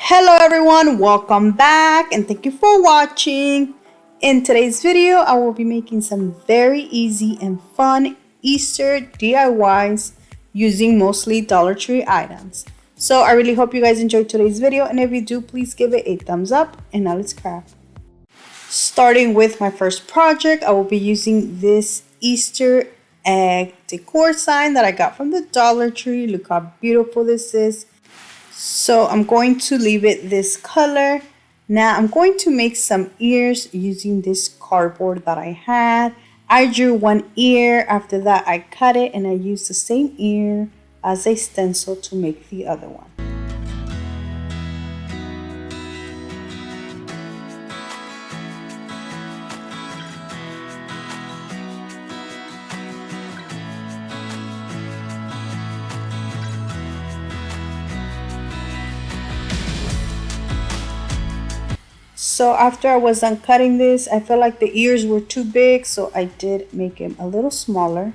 Hello everyone, welcome back and thank you for watching. In today's video, I will be making some very easy and fun Easter DIYs using mostly Dollar Tree items. So I really hope you guys enjoyed today's video, and if you do, please give it a thumbs up, and now let's craft. Starting with my first project, I will be using this Easter egg decor sign that I got from the Dollar Tree. Look how beautiful this is. So I'm going to leave it this color. Now I'm going to make some ears using this cardboard that I had. I drew one ear. After that I cut it and I used the same ear as a stencil to make the other one. So after I was done cutting this, I felt like the ears were too big, so I did make them a little smaller.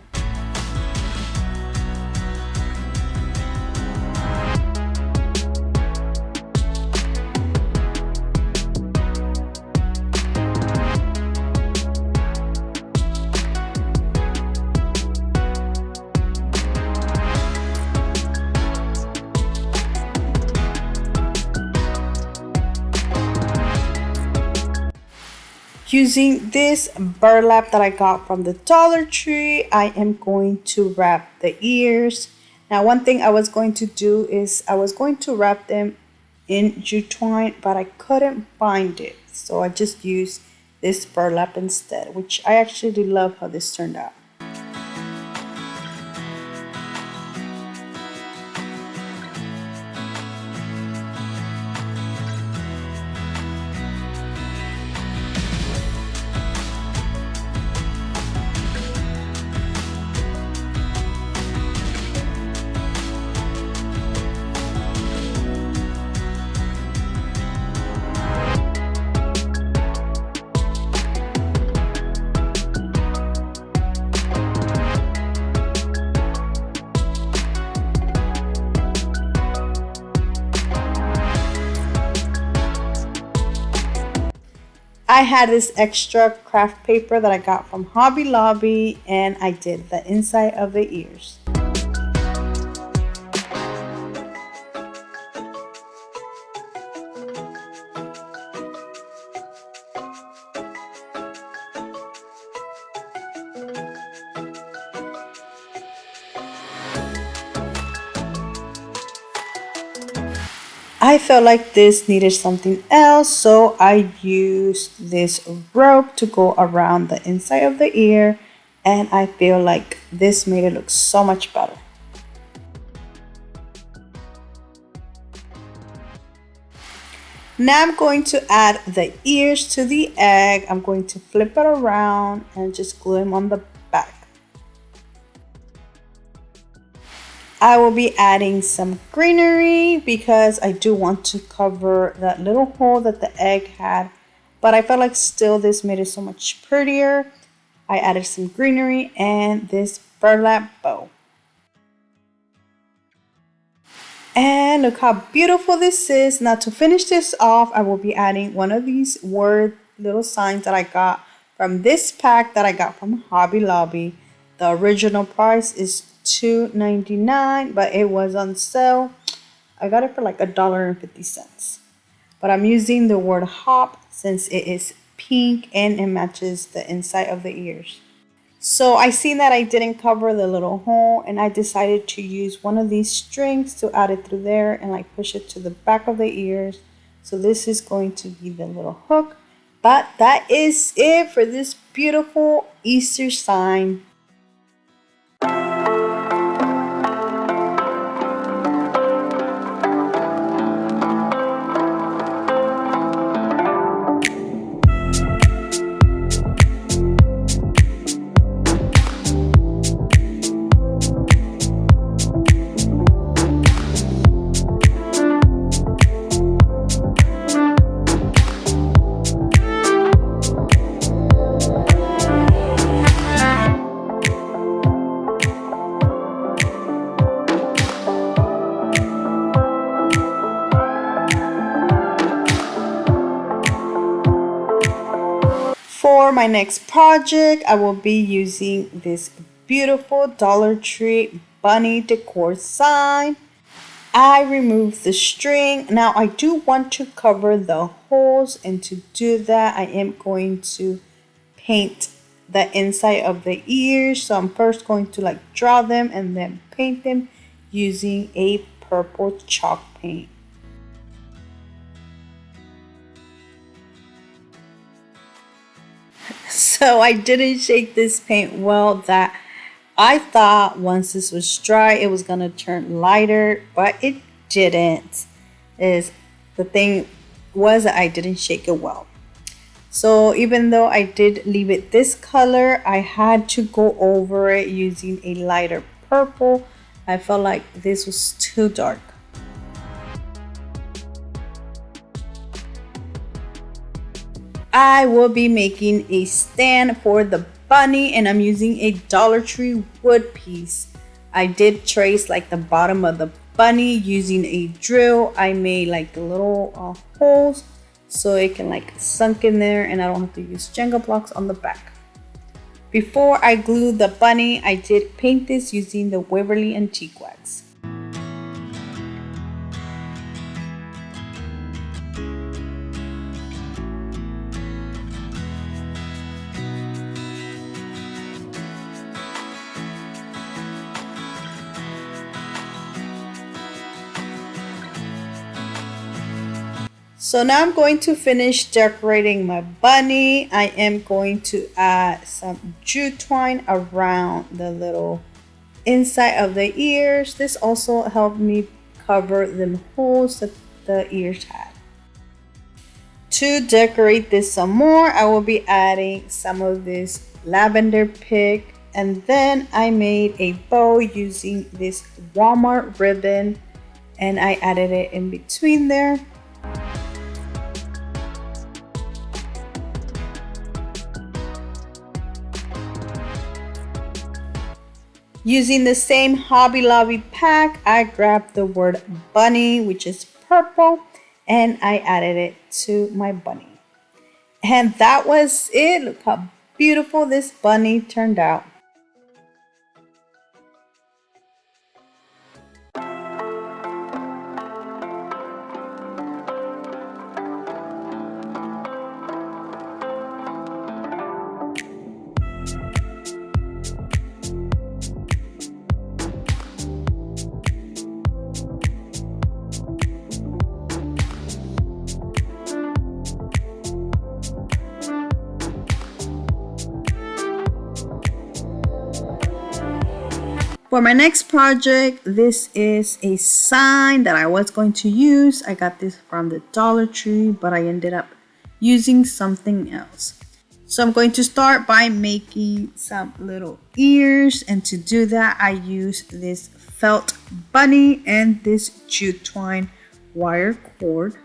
Using this burlap that I got from the Dollar Tree, I am going to wrap the ears. Now, one thing I was going to do is I was going to wrap them in jute twine, but I couldn't find it. So I just used this burlap instead, which I actually love how this turned out. I had this extra craft paper that I got from Hobby Lobby, and I did the inside of the ears. I felt like this needed something else, so I used this rope to go around the inside of the ear, and I feel like this made it look so much better. Now I'm going to add the ears to the egg. I'm going to flip it around and just glue them on the back. I will be adding some greenery because I do want to cover that little hole that the egg had, but I felt like still this made it so much prettier. I added some greenery and this burlap bow. And look how beautiful this is. Now to finish this off, I will be adding one of these word little signs that I got from this pack that I got from Hobby Lobby. The original price is $2.99, but it was on sale. I got it for like $1.50. But I'm using the word hop since it is pink and it matches the inside of the ears. So I seen that I didn't cover the little hole, and I decided to use one of these strings to add it through there and like push it to the back of the ears. So this is going to be the little hook. But that is it for this beautiful Easter sign. For my next project, I will be using this beautiful Dollar Tree bunny decor sign. I removed the string. Now I do want to cover the holes, and to do that I am going to paint the inside of the ears. So I'm first going to draw them and then paint them using a purple chalk paint. So I didn't shake this paint well. That I thought once this was dry it was gonna turn lighter, but it didn't. The thing was that I didn't shake it well. So even though I did leave it this color, I had to go over it using a lighter purple. I felt like this was too dark. I will be making a stand for the bunny, and I'm using a Dollar Tree wood piece. I did trace the bottom of the bunny using a drill. I made the little holes so it can sunk in there, and I don't have to use Jenga blocks on the back. Before I glue the bunny, I did paint this using the Waverly Antique Wax. So now I'm going to finish decorating my bunny. I am going to add some jute twine around the little inside of the ears. This also helped me cover the holes that the ears had. To decorate this some more, I will be adding some of this lavender pig, and then I made a bow using this Walmart ribbon, and I added it in between there. Using the same Hobby Lobby pack, I grabbed the word bunny, which is purple, and I added it to my bunny. And that was it. Look how beautiful this bunny turned out. For my next project, this is a sign that I was going to use. I got this from the Dollar Tree, but I ended up using something else. So I'm going to start by making some little ears, and to do that I use this felt bunny and this jute twine wire cord.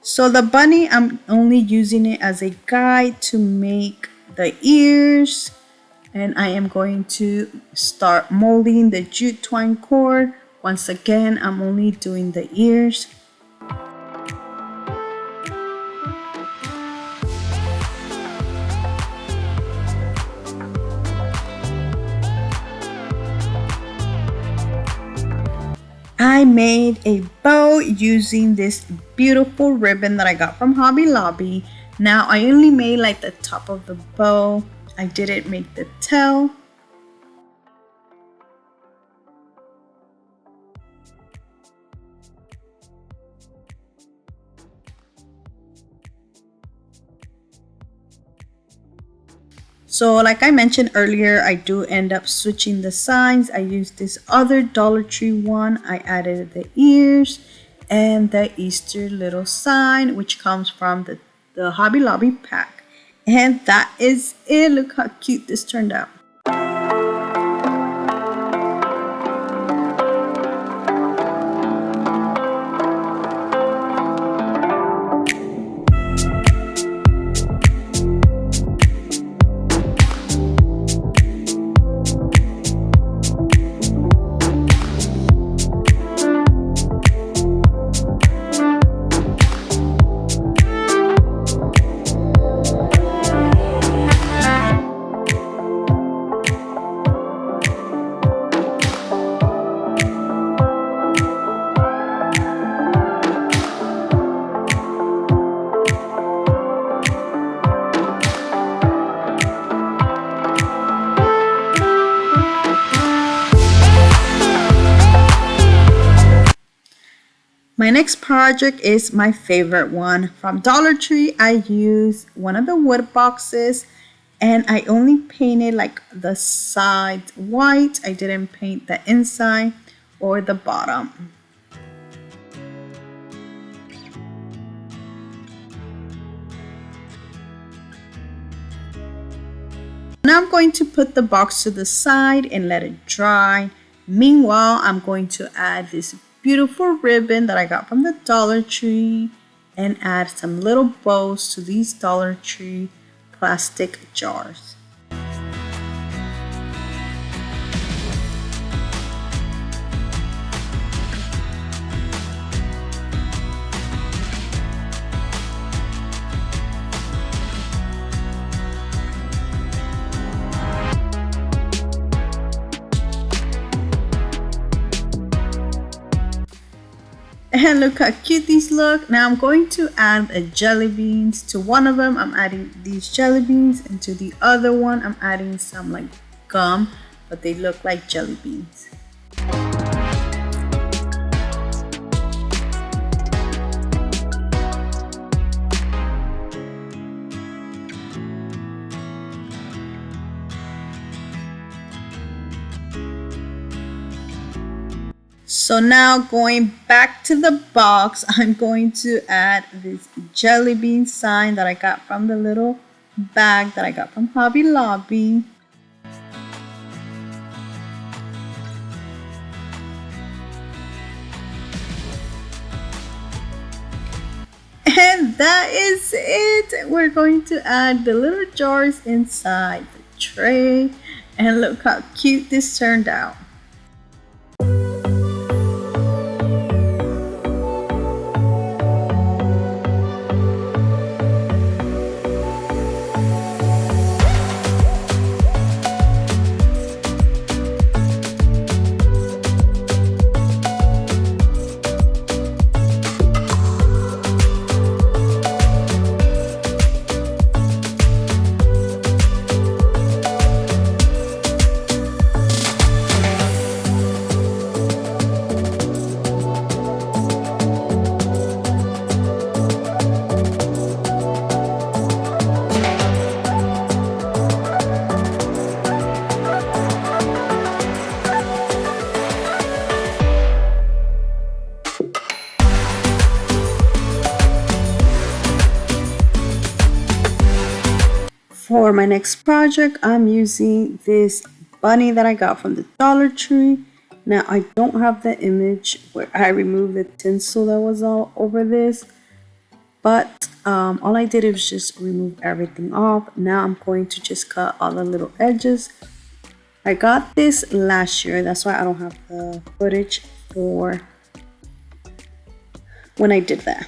So the bunny, I'm only using it as a guide to make the ears, and I am going to start molding the jute twine cord. Once again, I'm only doing the ears. I made a bow using this beautiful ribbon that I got from Hobby Lobby. Now I only made the top of the bow. I didn't make the tail. So like I mentioned earlier, I do end up switching the signs. I used this other Dollar Tree one. I added the ears and the Easter little sign, which comes from the Hobby Lobby pack. And that is it. Look how cute this turned out. My next project is my favorite one. From Dollar Tree, I used one of the wood boxes and I only painted like the sides white. I didn't paint the inside or the bottom. Now I'm going to put the box to the side and let it dry. Meanwhile, I'm going to add this beautiful ribbon that I got from the Dollar Tree and add some little bows to these Dollar Tree plastic jars. And look how cute these look. Now I'm going to add a jelly beans. To one of them, I'm adding these jelly beans, and to the other one, I'm adding some like gum, but they look like jelly beans. So now going back to the box, I'm going to add this jelly bean sign that I got from the little bag that I got from Hobby Lobby. And that is it. We're going to add the little jars inside the tray. And look how cute this turned out. For my next project, I'm using this bunny that I got from the Dollar Tree. Now, I don't have the image where I removed the tinsel that was all over this, but all I did was just remove everything off. Now I'm going to just cut all the little edges. I got this last year, that's why I don't have the footage for when I did that.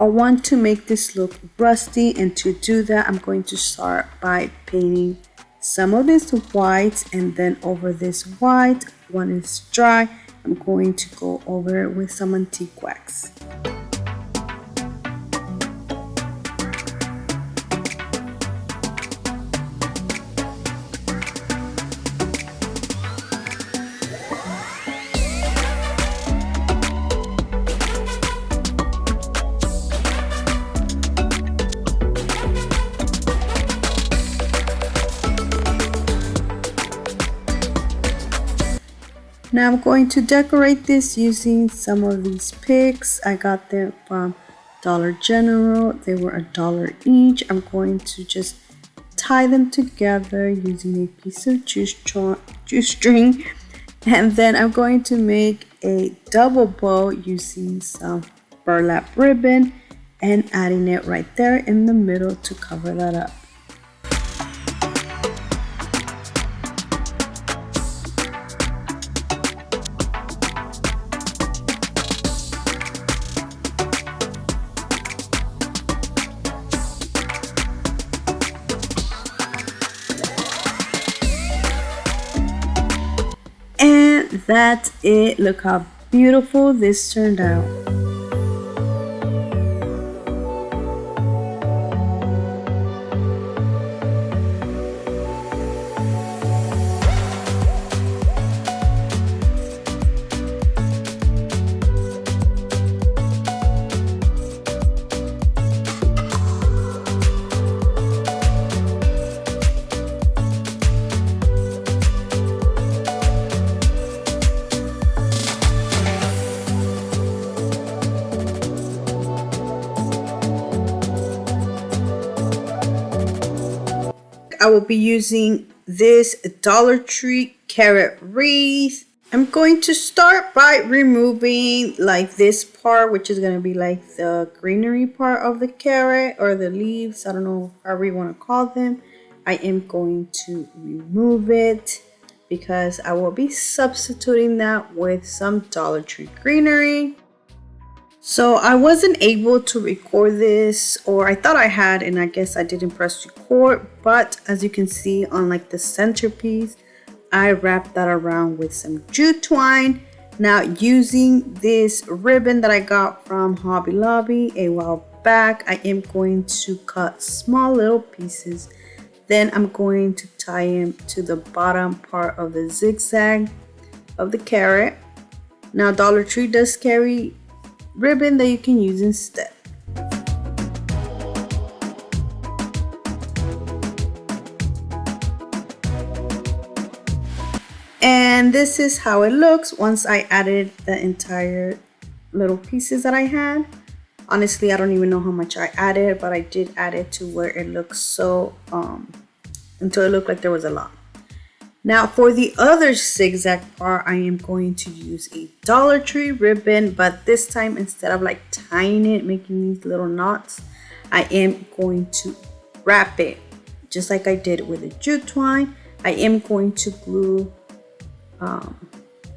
I want to make this look rusty, and to do that I'm going to start by painting some of this white, and then over this white, when it's dry, I'm going to go over it with some antique wax. Now I'm going to decorate this using some of these picks. I got them from Dollar General. They were $1 each. I'm going to just tie them together using a piece of juice string. And then I'm going to make a double bow using some burlap ribbon and adding it right there in the middle to cover that up. that's it. Look how beautiful this turned out. I will be using this Dollar Tree carrot wreath. I'm going to start by removing like this part, which is going to be like the greenery part of the carrot or the leaves. I don't know however you want to call them. I am going to remove it because I will be substituting that with some Dollar Tree greenery. So I wasn't able to record this, or I thought I had, and I guess I didn't press record, but as you can see on like the centerpiece, I wrapped that around with some jute twine. Now using this ribbon that I got from Hobby Lobby a while back, I am going to cut small little pieces. Then I'm going to tie them to the bottom part of the zigzag of the carrot. Now Dollar Tree does carry ribbon that you can use instead. And this is how it looks once I added the entire little pieces that I had. Honestly, I don't even know how much I added, but I did add it to where it looks so until it looked like there was a lot. Now for the other zigzag part, I am going to use a Dollar Tree ribbon, but this time instead of like tying it, making these little knots, I am going to wrap it just like I did with the jute twine. I am going to glue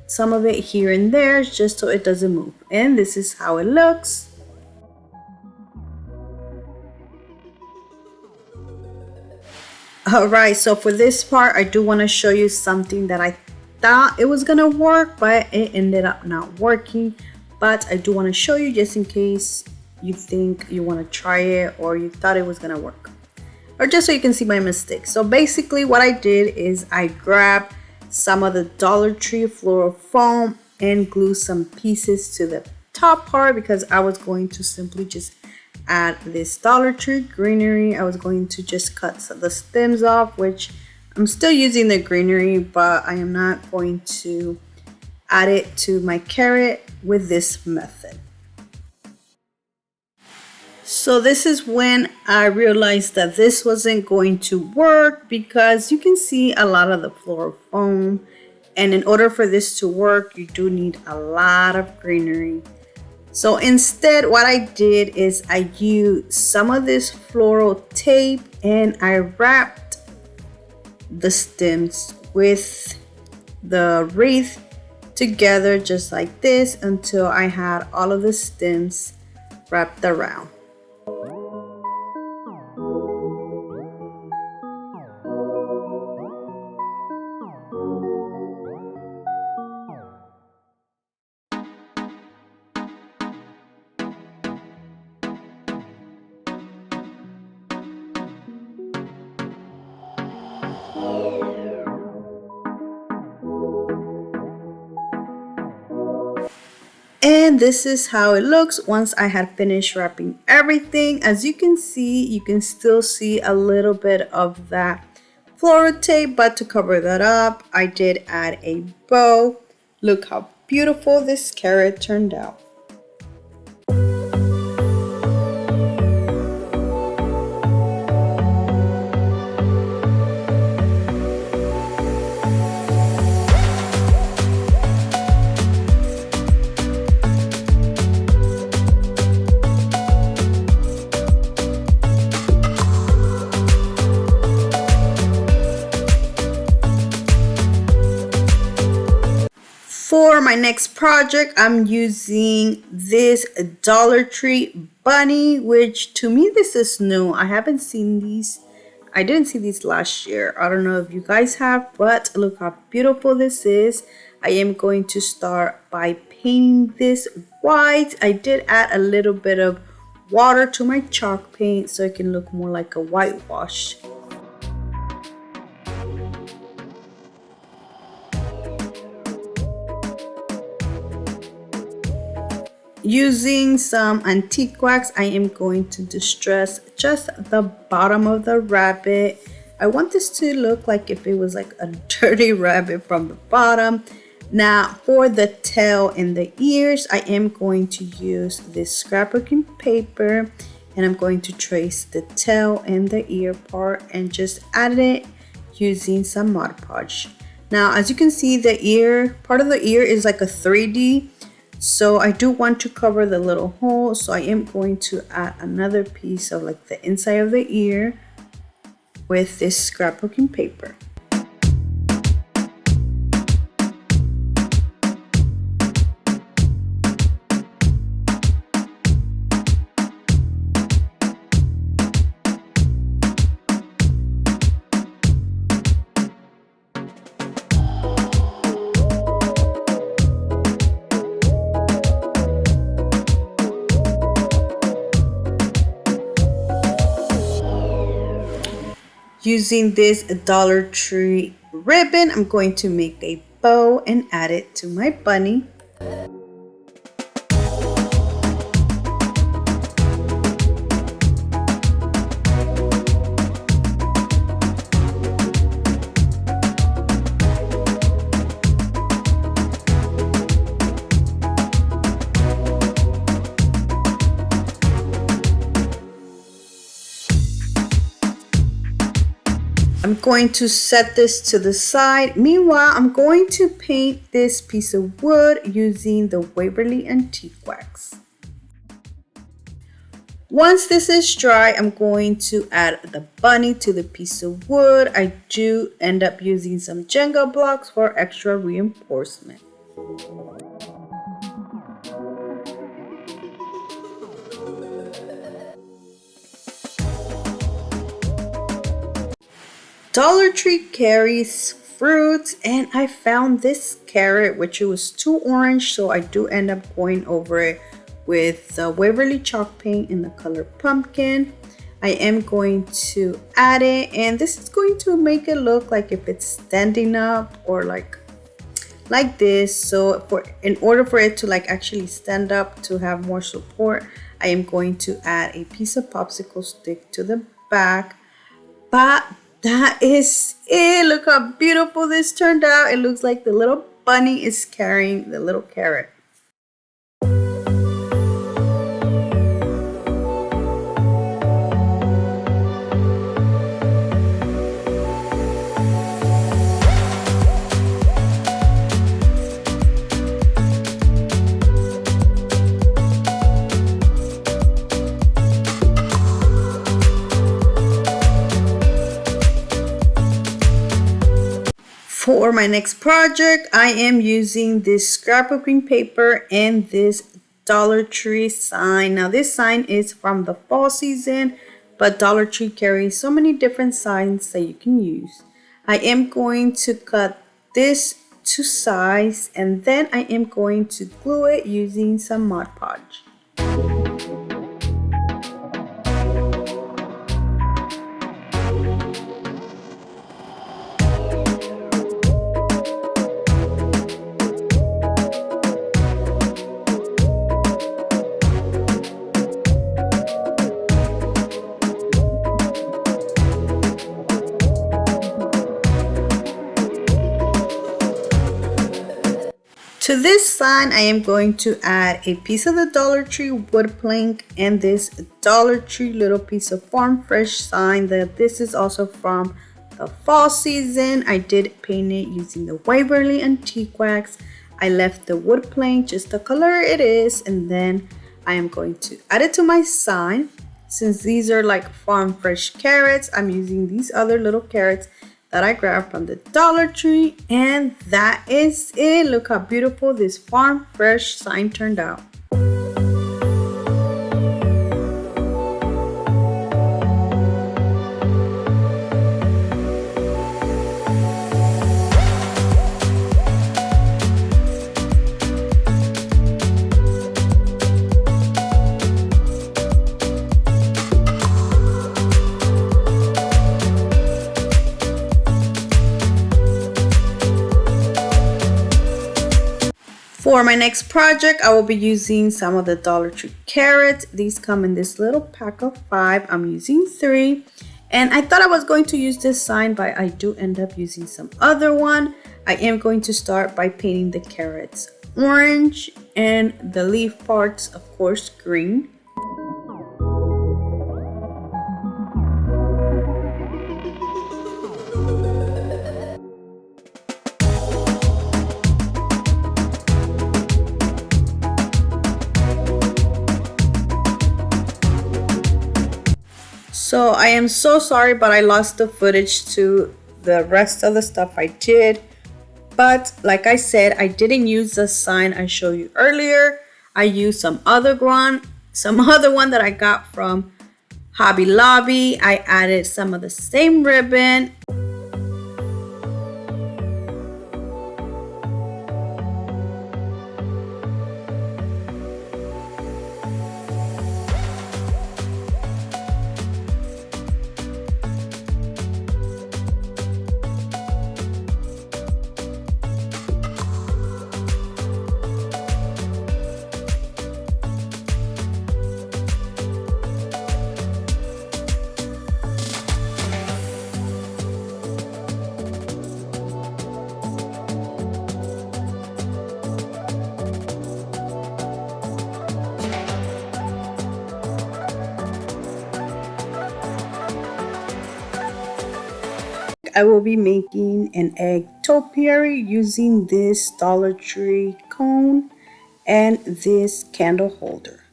some of it here and there just so it doesn't move. And this is how it looks. Alright, so for this part, I do want to show you something that I thought it was going to work, but it ended up not working. But I do want to show you just in case you think you want to try it or you thought it was going to work. Or just so you can see my mistake. So basically what I did is I grabbed some of the Dollar Tree floral foam and glued some pieces to the top part because I was going to simply just add this Dollar Tree greenery. I was going to just cut the stems off, which I'm still using the greenery, but I am not going to add it to my carrot with this method. So this is when I realized that this wasn't going to work because you can see a lot of the floral foam, and in order for this to work, you do need a lot of greenery. So instead, what I did is I used some of this floral tape and I wrapped the stems with the wreath together just like this until I had all of the stems wrapped around. And this is how it looks once I had finished wrapping everything. As you can see, you can still see a little bit of that floral tape, but to cover that up, I did add a bow. Look how beautiful this carrot turned out. For my next project, I'm using this Dollar Tree bunny, which to me this is new. I haven't seen these. I didn't see these last year. I don't know if you guys have, but look how beautiful this is. I am going to start by painting this white. I did add a little bit of water to my chalk paint so it can look more like a whitewash. Using some antique wax, I am going to distress just the bottom of the rabbit. I want this to look like if it was like a dirty rabbit from the bottom. Now for the tail and the ears, I am going to use this scrapbooking paper and I'm going to trace the tail and the ear part and just add it using some Mod Podge. Now as you can see, the ear, part of the ear is like a 3D. So I do want to cover the little hole, so I am going to add another piece of like the inside of the ear with this scrapbooking paper. Using this Dollar Tree ribbon, I'm going to make a bow and add it to my bunny. I'm going to set this to the side. Meanwhile, I'm going to paint this piece of wood using the Waverly Antique Wax. Once this is dry, I'm going to add the bunny to the piece of wood. I do end up using some Jenga blocks for extra reinforcement. Dollar Tree carries fruits and I found this carrot, which it was too orange, so I do end up going over it with the Waverly chalk paint in the color pumpkin. I am going to add it, and this is going to make it look like if it's standing up or like this. So in order for it to like actually stand up to have more support, I am going to add a piece of popsicle stick to the back. But that is it. Look how beautiful this turned out. It looks like the little bunny is carrying the little carrot. For my next project, I am using this scrapbooking paper and this Dollar Tree sign. Now this sign is from the fall season, but Dollar Tree carries so many different signs that you can use. I am going to cut this to size and then I am going to glue it using some Mod Podge. To this sign, I am going to add a piece of the Dollar Tree wood plank and this Dollar Tree little piece of farm fresh sign. That this is also from the fall season. I did paint it using the Waverly Antique Wax. I left the wood plank just the color it is, and then I am going to add it to my sign. Since these are like farm fresh carrots, I'm using these other little carrots that I grabbed from the Dollar Tree, and that is it. Look how beautiful this farm fresh sign turned out. For my next project, I will be using some of the Dollar Tree carrots. These come in this little pack of 5. I'm using 3. And I thought I was going to use this sign, but I do end up using some other one. I am going to start by painting the carrots orange and the leaf parts, of course, green. So I am so sorry, but I lost the footage to the rest of the stuff I did. But like I said, I didn't use the sign I showed you earlier. I used some other one that I got from Hobby Lobby. I added some of the same ribbon. I will be making an egg topiary using this Dollar Tree cone and this candle holder.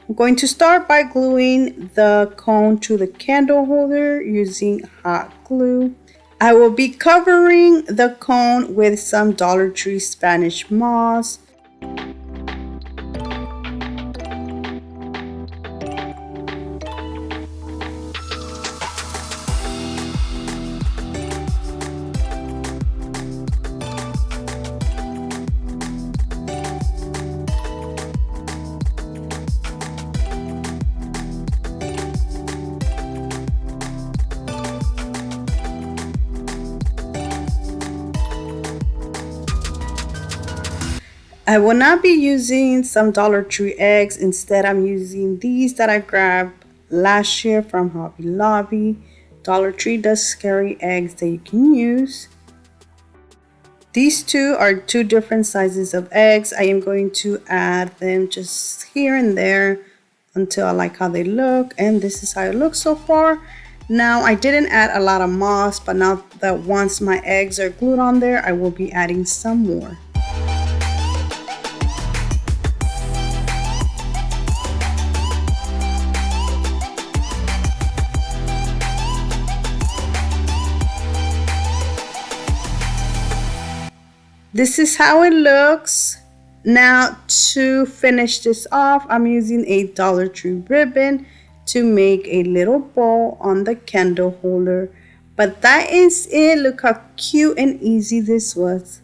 I'm going to start by gluing the cone to the candle holder using hot glue. I will be covering the cone with some Dollar Tree Spanish moss. I will not be using some Dollar Tree eggs. Instead, I'm using these that I grabbed last year from Hobby Lobby. Dollar Tree does carry eggs that you can use. These two are 2 different sizes of eggs. I am going to add them just here and there until I like how they look. And this is how it looks so far. Now, I didn't add a lot of moss, but now that once my eggs are glued on there, I will be adding some more. This is how it looks. Now to finish this off, I'm using a Dollar Tree ribbon to make a little bow on the candle holder. But that is it. Look how cute and easy this was.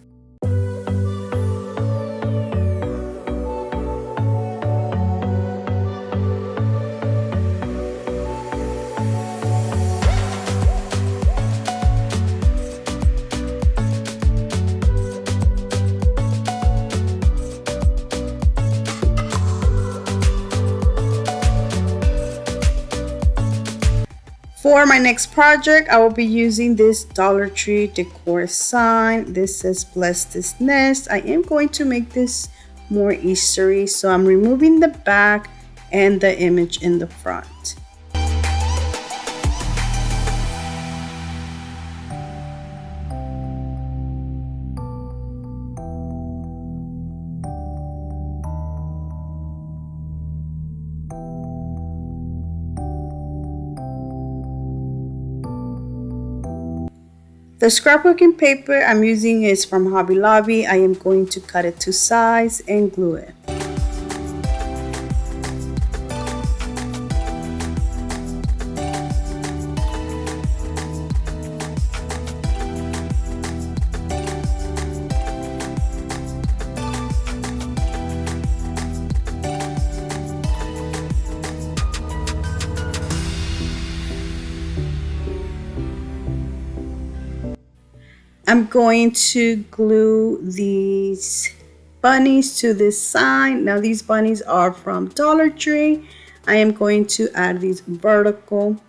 For my next project, I will be using this Dollar Tree decor sign. This says "Bless this nest." I am going to make this more Eastery, so I'm removing the back and the image in the front. The scrapbooking paper I'm using is from Hobby Lobby. I am going to cut it to size and glue it. I'm going to glue these bunnies to this sign. Now these bunnies are from Dollar Tree. I am going to add these vertical.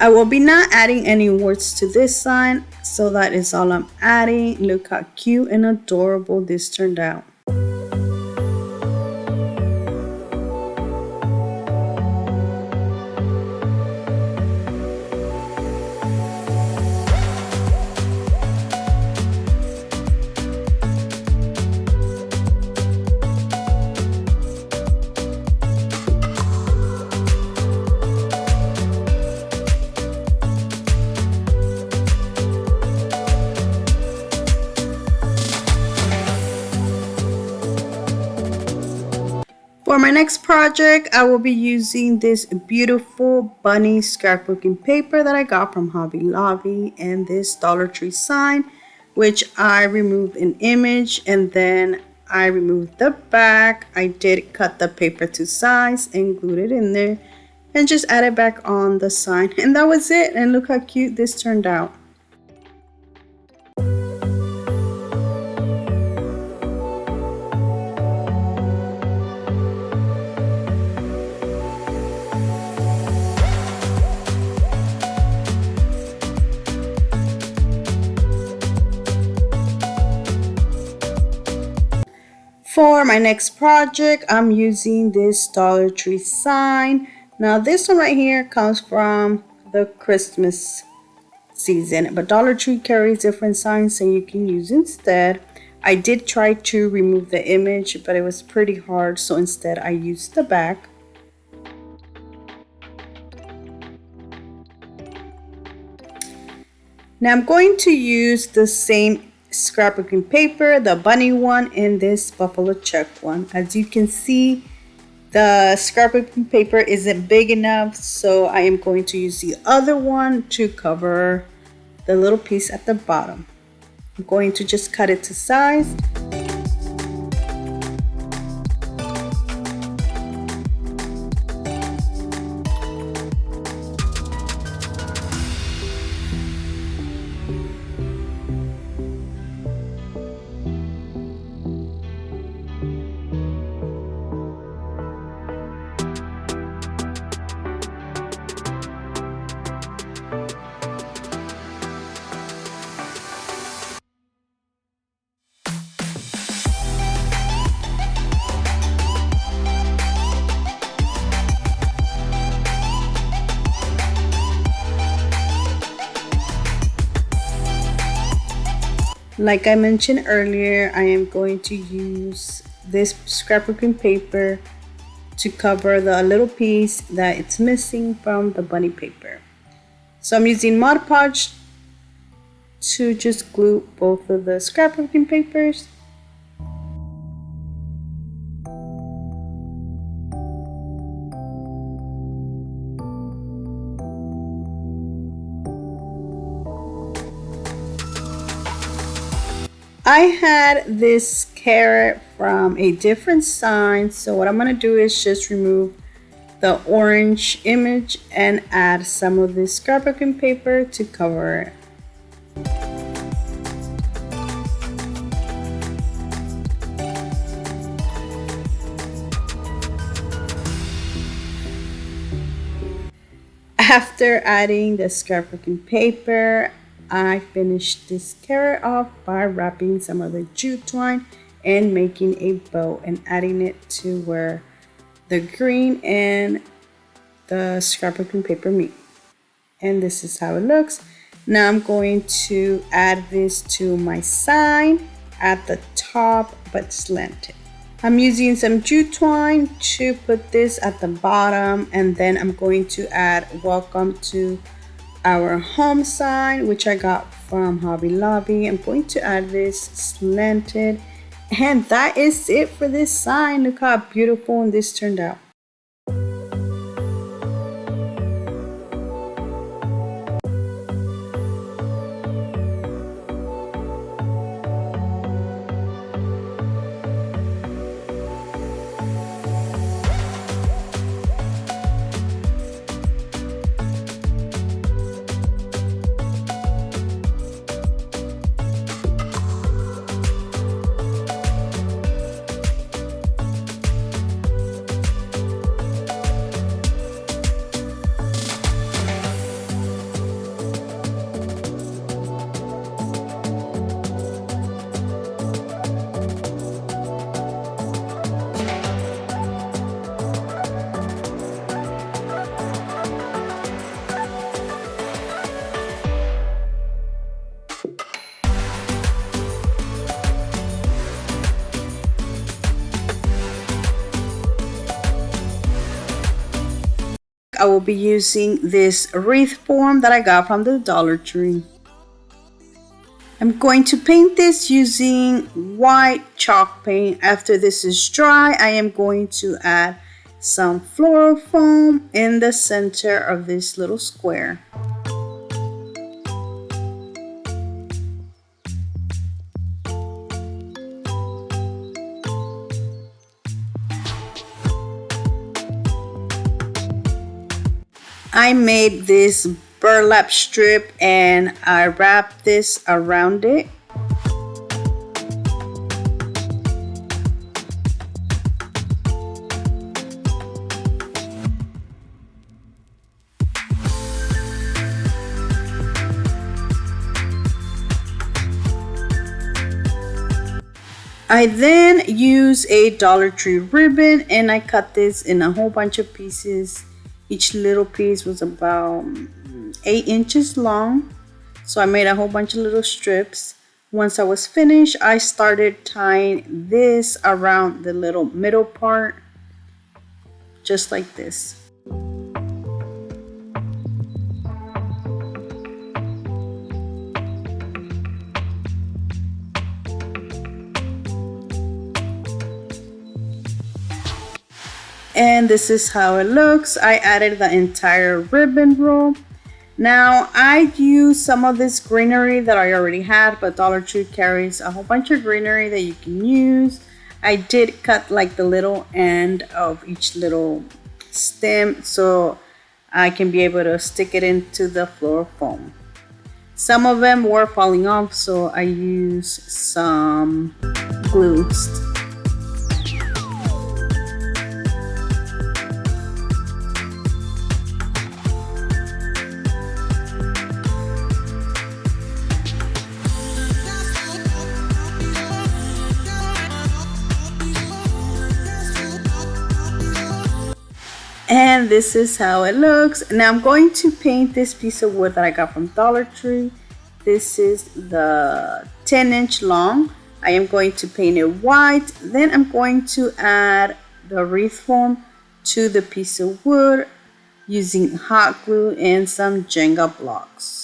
I will be not adding any words to this sign, so that is all I'm adding. Look how cute and adorable this turned out. For my next project, I will be using this beautiful bunny scrapbooking paper that I got from Hobby Lobby and this Dollar Tree sign, which I removed an image and then I removed the back. I did cut the paper to size and glued it in there and just added back on the sign. And that was it. And look how cute this turned out. For my next project, I'm using this Dollar Tree sign. Now this one right here comes from the Christmas season, but Dollar Tree carries different signs so you can use instead. I did try to remove the image, but it was pretty hard, so instead I used the back. Now I'm going to use the same scrapbooking paper, the bunny one and this buffalo check one. As you can see, the scrapbooking paper isn't big enough, so I am going to use the other one to cover the little piece at the bottom. I'm going to just cut it to size. Like I mentioned earlier, I am going to use this scrapbooking paper to cover the little piece that it's missing from the bunny paper. So I'm using Mod Podge to just glue both of the scrapbooking papers. I had this carrot from a different sign, so what I'm going to do is just remove the orange image and add some of this scrapbooking paper to cover it. After adding the scrapbooking paper, I finished this carrot off by wrapping some of the jute twine and making a bow and adding it to where the green and the scrapbooking paper meet. And this is how it looks. Now I'm going to add this to my sign at the top but slanted. I'm using some jute twine to put this at the bottom, and then I'm going to add welcome to our home sign, which I got from Hobby Lobby. I'm going to add this slanted, and that is it for this sign. Look how beautiful this turned out. I will be using this wreath form that I got from the Dollar Tree. I'm going to paint this using white chalk paint. After this is dry, I am going to add some floral foam in the center of this little square. I made this burlap strip and I wrapped this around it. I then use a Dollar Tree ribbon and I cut this in a whole bunch of pieces. Each little piece was about 8 inches long. So I made a whole bunch of little strips. Once I was finished, I started tying this around the little middle part, just like this. And this is how it looks. I added the entire ribbon roll. Now I used some of this greenery that I already had, but Dollar Tree carries a whole bunch of greenery that you can use. I did cut like the little end of each little stem so I can be able to stick it into the floral foam. Some of them were falling off, so I used some glue. And this is how it looks. Now I'm going to paint this piece of wood that I got from Dollar Tree. This is the 10-inch long. I am going to paint it white. Then I'm going to add the wreath form to the piece of wood using hot glue and some Jenga blocks.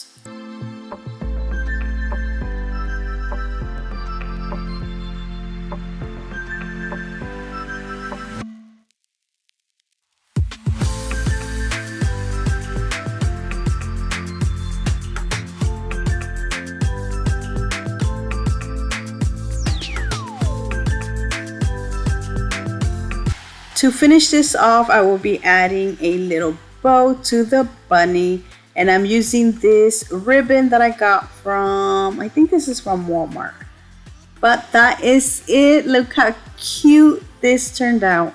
To finish this off, I will be adding a little bow to the bunny, and I'm using this ribbon that I got from, I think this is from Walmart. But that is it. Look how cute this turned out.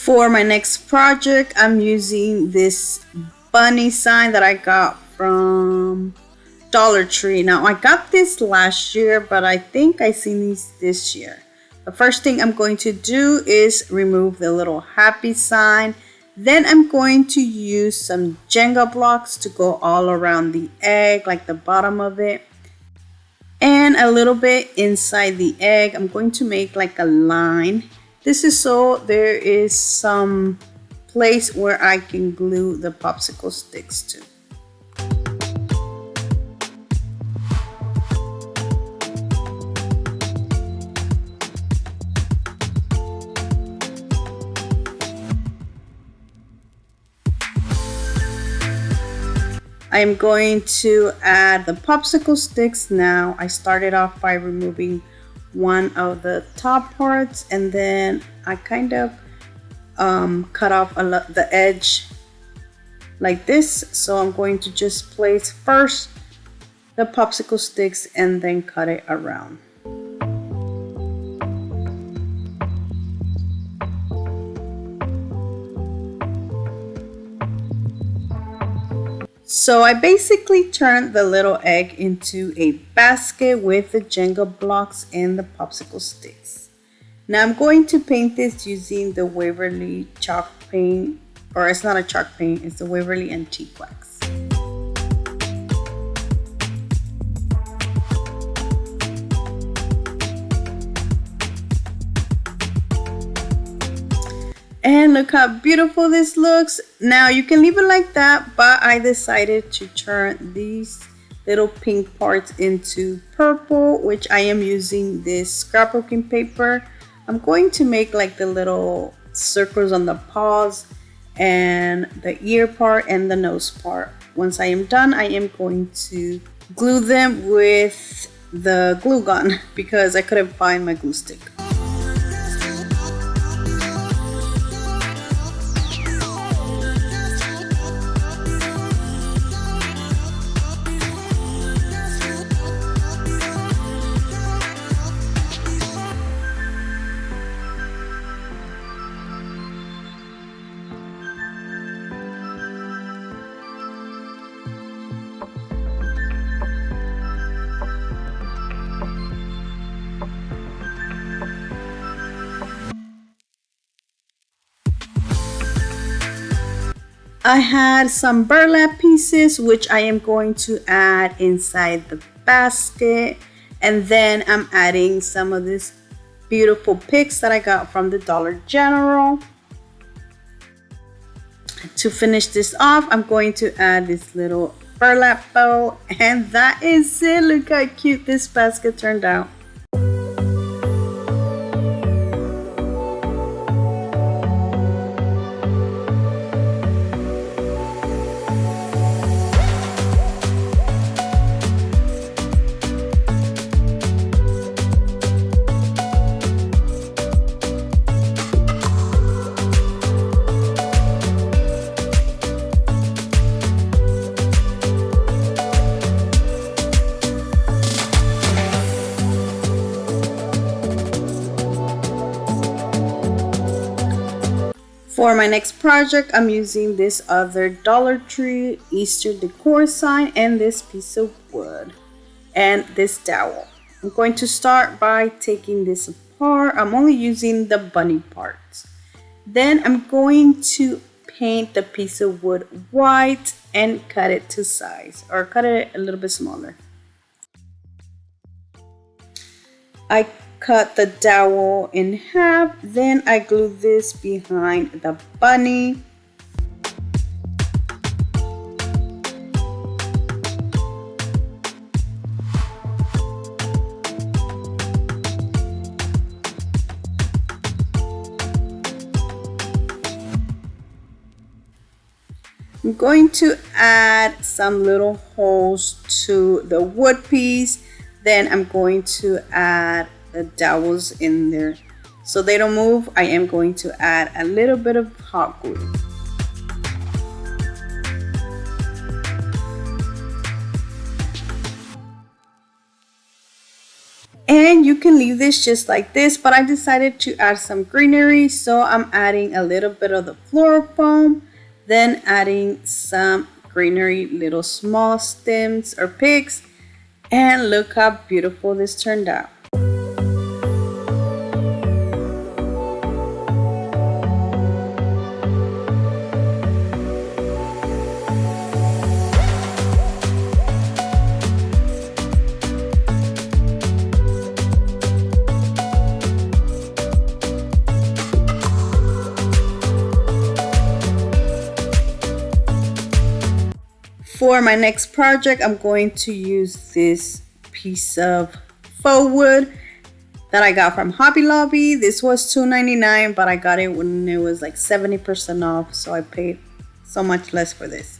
For my next project, I'm using this bunny sign that I got from Dollar Tree. Now I got this last year, but I think I seen these this year. The first thing I'm going to do is remove the little happy sign. Then I'm going to use some Jenga blocks to go all around the egg, like the bottom of it. And a little bit inside the egg, I'm going to make like a line. This is so there is some place where I can glue the popsicle sticks to. I am going to add the popsicle sticks now. I started off by removing one of the top parts, and then I kind of cut off the edge like this. So I'm going to just place first the popsicle sticks and then cut it around. So I basically turned the little egg into a basket with the Jenga blocks and the popsicle sticks. Now I'm going to paint this using the Waverly chalk paint, or it's not a chalk paint, it's the Waverly Antique Wax. And look how beautiful this looks. Now you can leave it like that, but I decided to turn these little pink parts into purple, which I am using this scrapbooking paper. I'm going to make like the little circles on the paws and the ear part and the nose part. Once I am done, I am going to glue them with the glue gun because I couldn't find my glue stick. I had some burlap pieces which I am going to add inside the basket, and then I'm adding some of this beautiful picks that I got from the Dollar General. To finish this off, I'm going to add this little burlap bow, and that is it. Look how cute this basket turned out. For my next project, I'm using this other Dollar Tree Easter decor sign and this piece of wood and this dowel. I'm going to start by taking this apart. I'm only using the bunny parts. Then I'm going to paint the piece of wood white and cut it to size, or cut it a little bit smaller. I cut the dowel in half, then I glue this behind the bunny. I'm going to add some little holes to the wood piece. Then I'm going to add the dowels in there. So they don't move, I am going to add a little bit of hot glue. And you can leave this just like this, but I decided to add some greenery, so I'm adding a little bit of the floral foam, then adding some greenery, little small stems or picks, and look how beautiful this turned out. For my next project, I'm going to use this piece of faux wood that I got from Hobby Lobby. This was $2.99, but I got it when it was like 70% off, so I paid so much less for this.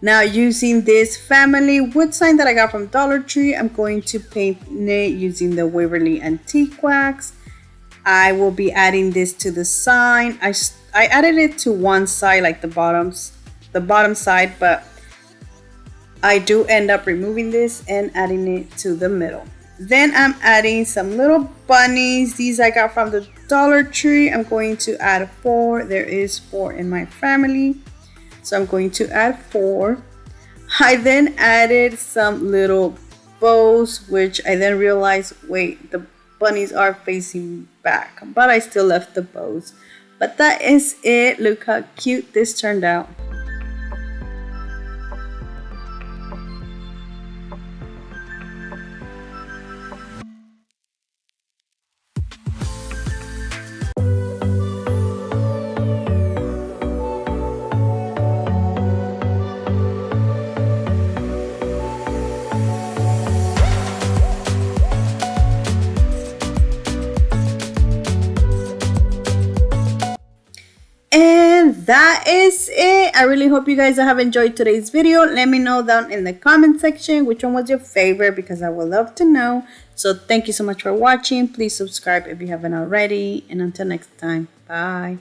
Now, using this family wood sign that I got from Dollar Tree, I'm going to paint it using the Waverly Antique Wax. I will be adding this to the sign. I added it to one side, like the bottoms the bottom side, but I do end up removing this and adding it to the middle. Then I'm adding some little bunnies. These I got from the Dollar Tree. I'm going to add 4. There is 4 in my family, so I'm going to add 4. I then added some little bows, which I then realized, wait, the bunnies are facing back, but I still left the bows. But that is it. Look how cute this turned out. And that is it. I really hope you guys have enjoyed today's video. Let me know down in the comment section which one was your favorite, because I would love to know. So thank you so much for watching. Please subscribe if you haven't already. And until next time, bye.